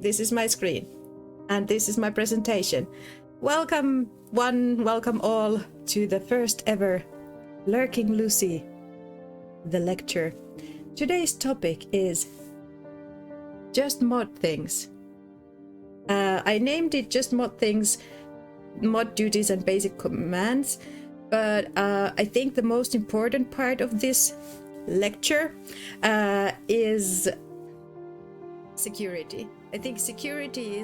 This is my screen, and this is my presentation. Welcome one, welcome all to the first ever Lurking Lucy, the lecture. Today's topic is Just Mod Things. I named it Just Mod Things, Mod Duties and Basic Commands, but I think the most important part of this lecture is security. I think security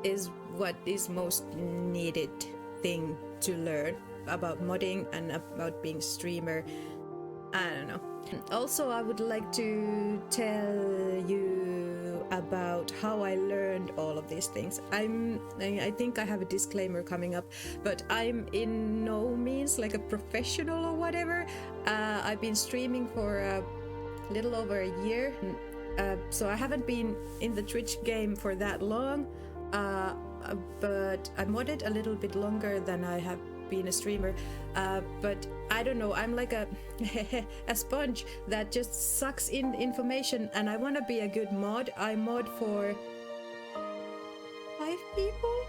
is what is most needed thing to learn about modding and about being a streamer. I don't know. Also, I would like to tell you about how I learned all of these things. I think I have a disclaimer coming up, but I'm in no means like a professional or whatever. I've been streaming for a little over a year. So I haven't been in the Twitch game for that long, but I modded a little bit longer than I have been a streamer. But I don't know, I'm like a sponge that just sucks in information, and I want to be a good mod. I mod for 5 people.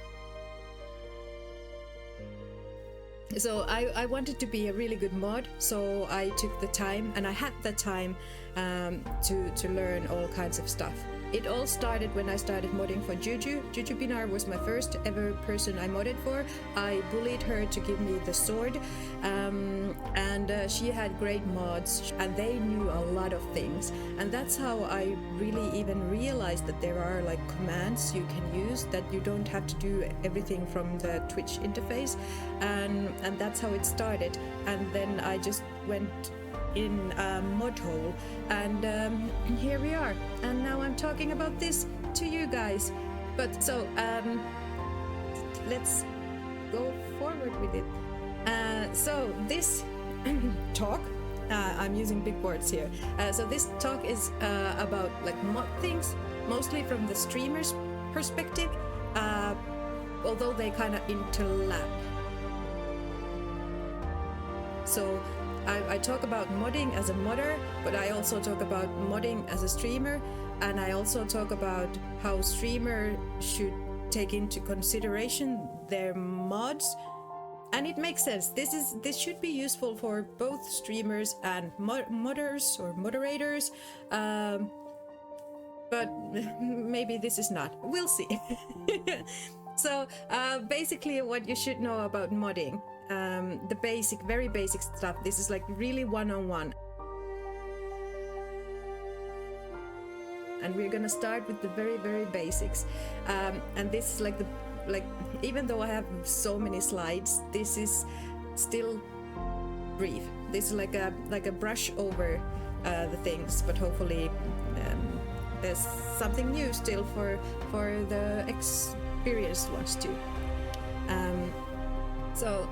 So I wanted to be a really good mod, so I took the time, and I had the time to learn all kinds of stuff. It all started when I started modding for Juju. Juju Binar was my first ever person I modded for. I bullied her to give me the sword, and she had great mods, and they knew a lot of things. And that's how I really even realized that there are like commands you can use, that you don't have to do everything from the Twitch interface, and that's how it started. And then I just went in a mod hole, and here we are, and now I'm talking about this to you guys. But so let's go forward with it. So this talk, I'm using big words here, so this talk is about like mod things, mostly from the streamer's perspective, although they kind of interlap. So I talk about modding as a modder, but I also talk about modding as a streamer, and I also talk about how streamer should take into consideration their mods. And it makes sense. This should be useful for both streamers and modders or moderators, but maybe this is not. We'll see. So basically what you should know about modding, the basic, very basic stuff. This is like really one-on-one. And we're gonna start with the very, very basics. And this is like even though I have so many slides, this is still brief. This is like a brush over the things, but hopefully there's something new still for the experienced ones too. So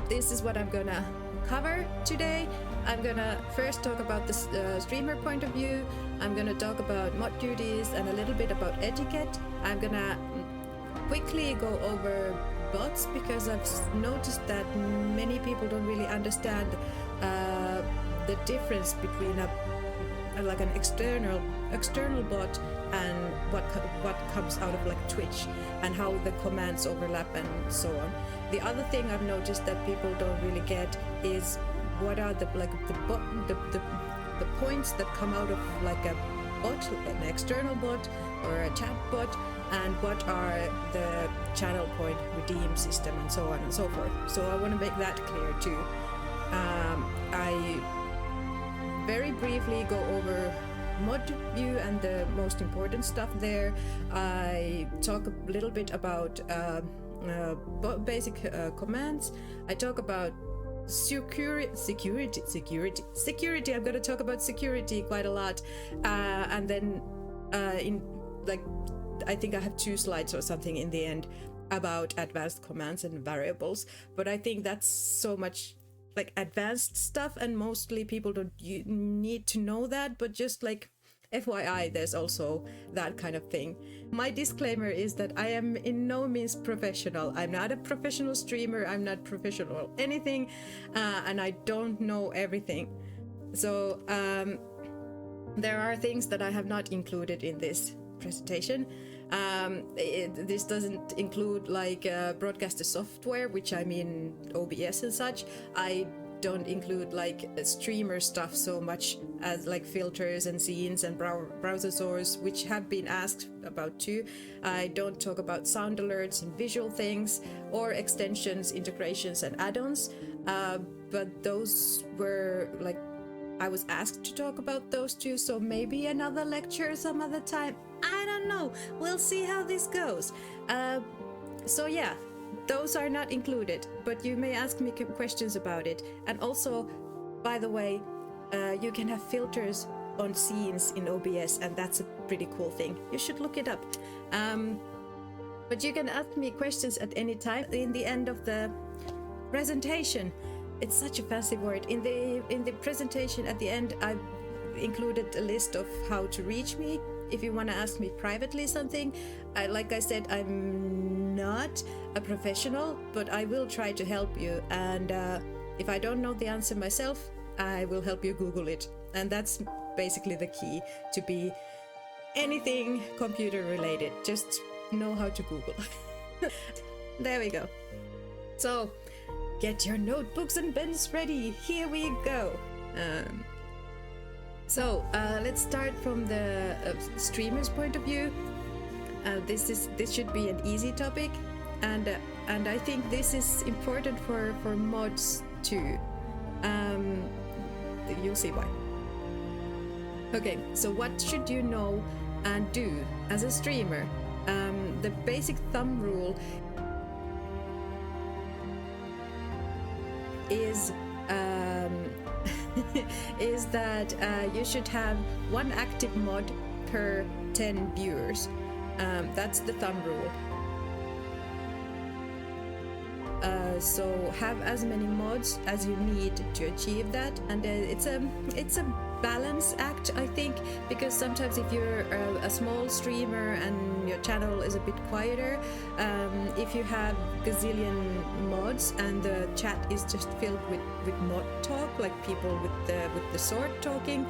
this is what I'm gonna cover today. I'm gonna first talk about the streamer point of view. I'm gonna talk about mod duties and a little bit about etiquette. I'm gonna quickly go over bots, because I've noticed that many people don't really understand the difference between an external bot and what comes out of like Twitch, and how the commands overlap and so on. The other thing I've noticed that people don't really get is what are the points that come out of like a bot, an external bot or a chat bot, and what are the channel point redeem system and so on and so forth. So I want to make that clear too. I very briefly go over mod view and the most important stuff there. I talk a little bit about basic commands. I talk about security. I'm going to talk about security quite a lot, and then in like I think I have 2 slides or something in the end about advanced commands and variables. But I think that's so much like advanced stuff, and mostly people don't need to know that, but just like FYI, there's also that kind of thing. My disclaimer is that I am in no means professional. I'm not a professional streamer, I'm not professional anything, and I don't know everything. So there are things that I have not included in this presentation. This doesn't include like broadcaster software, which I mean OBS and such. I don't include like streamer stuff so much as like filters and scenes and browser source, which have been asked about too. I don't talk about sound alerts and visual things or extensions, integrations and add-ons, but those were like, I was asked to talk about those too, so maybe another lecture some other time. I don't know, we'll see how this goes. So yeah, those are not included, but you may ask me questions about it. And also, by the way, you can have filters on scenes in OBS, and that's a pretty cool thing. You should look it up. But you can ask me questions at any time in the end of the presentation. It's such a fancy word. In the presentation at the end, I've included a list of how to reach me if you want to ask me privately something. Like I said, I'm not a professional, but I will try to help you. And if I don't know the answer myself, I will help you Google it. And that's basically the key to be anything computer related. Just know how to Google. There we go. So get your notebooks and pens ready. Here we go. So let's start from the streamer's point of view. This should be an easy topic, and I think this is important for mods too. You'll see why. Okay, so what should you know and do as a streamer? The basic thumb rule is is that you should have one active mod per 10 viewers. That's the thumb rule. So have as many mods as you need to achieve that, and it's a balance act, I think, because sometimes if you're a small streamer and your channel is a bit quieter, if you have gazillion mods and the chat is just filled with mod talk, like people with the sword talking,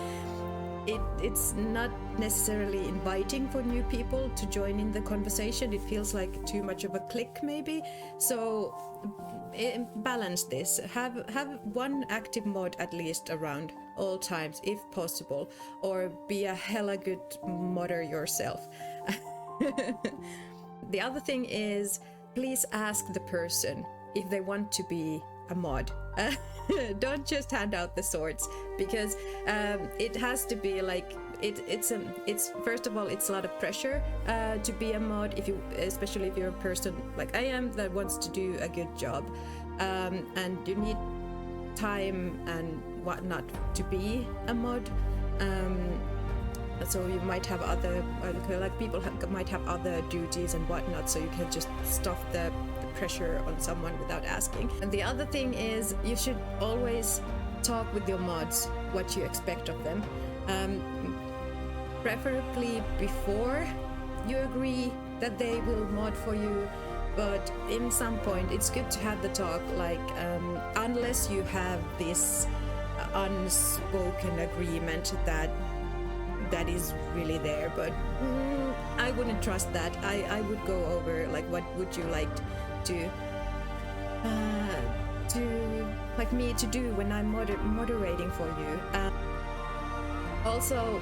it's not necessarily inviting for new people to join in the conversation. It feels like too much of a click maybe. So balance this. Have one active mod at least around all times if possible, or be a hella good modder yourself. The other thing is, please ask the person if they want to be a mod. Don't just hand out the swords, because it has to be like it's first of all, it's a lot of pressure to be a mod, especially if you're a person like I am that wants to do a good job, and you need time and whatnot to be a mod. So you might have other people might have other duties and whatnot, so you can just stuff the pressure on someone without asking. And the other thing is, you should always talk with your mods what you expect of them, preferably before you agree that they will mod for you. But in some point it's good to have the talk, like unless you have this unspoken agreement that is really there, but I wouldn't trust that. I would go over like, what would you like to like me to do when I'm moderating for you. Also,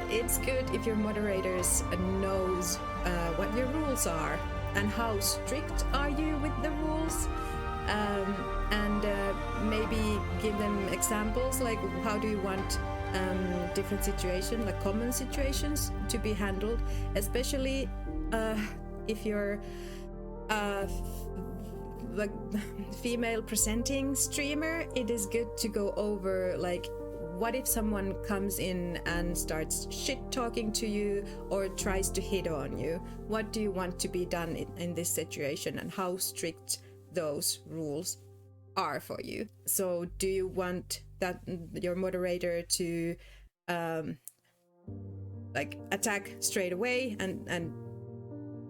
it's good if your moderators knows what your rules are and how strict are you with the rules, and maybe give them examples, like how do you want different situations, like common situations, to be handled, especially if you're like female presenting streamer. It is good to go over, like, what if someone comes in and starts shit talking to you or tries to hit on you? What do you want to be done in this situation, and how strict those rules are for you? So do you want that your moderator to like attack straight away and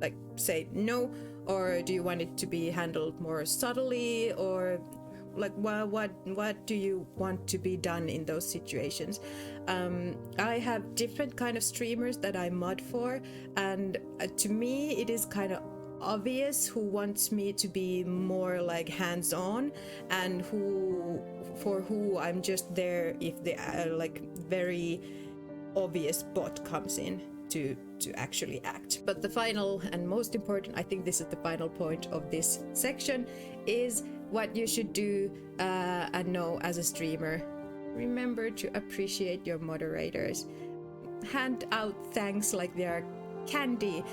like say no, or do you want it to be handled more subtly, or like what do you want to be done in those situations. I have different kind of streamers that I mod for, and to me it is kind of obvious who wants me to be more like hands-on, and who I'm just there if the like very obvious bot comes in to actually act. But the final and most important, I think this is the final point of this section, is what you should do and know as a streamer. Remember to appreciate your moderators. Hand out thanks like they are candy,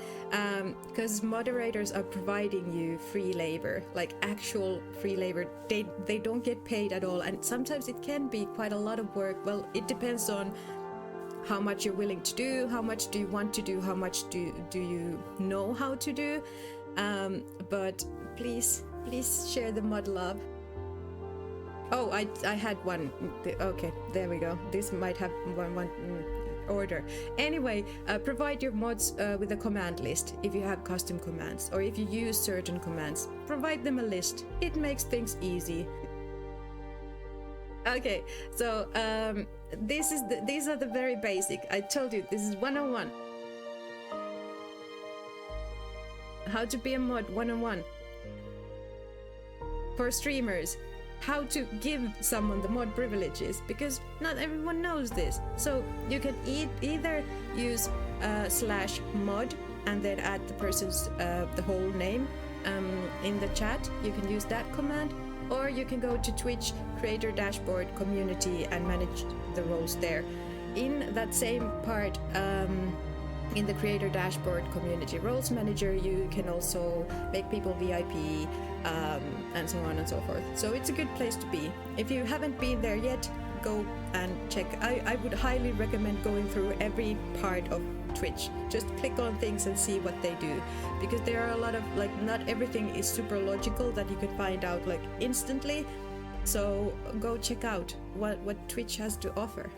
because moderators are providing you free labor, like actual free labor. They don't get paid at all, and sometimes it can be quite a lot of work. Well, it depends on how much you're willing to do, how much do you want to do, how much do you know how to do, but please share the mod love. Oh, I had one. Okay, there we go. This might have one order. Anyway, provide your mods with a command list if you have custom commands, or if you use certain commands, provide them a list. It makes things easy. Okay, so these are the very basic. I told you this is 101. How to be a mod 101 for streamers. How to give someone the mod privileges, because not everyone knows this. So you can either use /mod and then add the person's the whole name in the chat. You can use that command, or you can go to Twitch creator dashboard community and manage the roles there. In that same part, in the creator dashboard community roles manager, you can also make people VIP, and so on and so forth. So it's a good place to be. If you haven't been there yet, go and check. I would highly recommend going through every part of Twitch. Just click on things and see what they do, because there are a lot of, like, not everything is super logical that you can find out like instantly. So go check out what Twitch has to offer.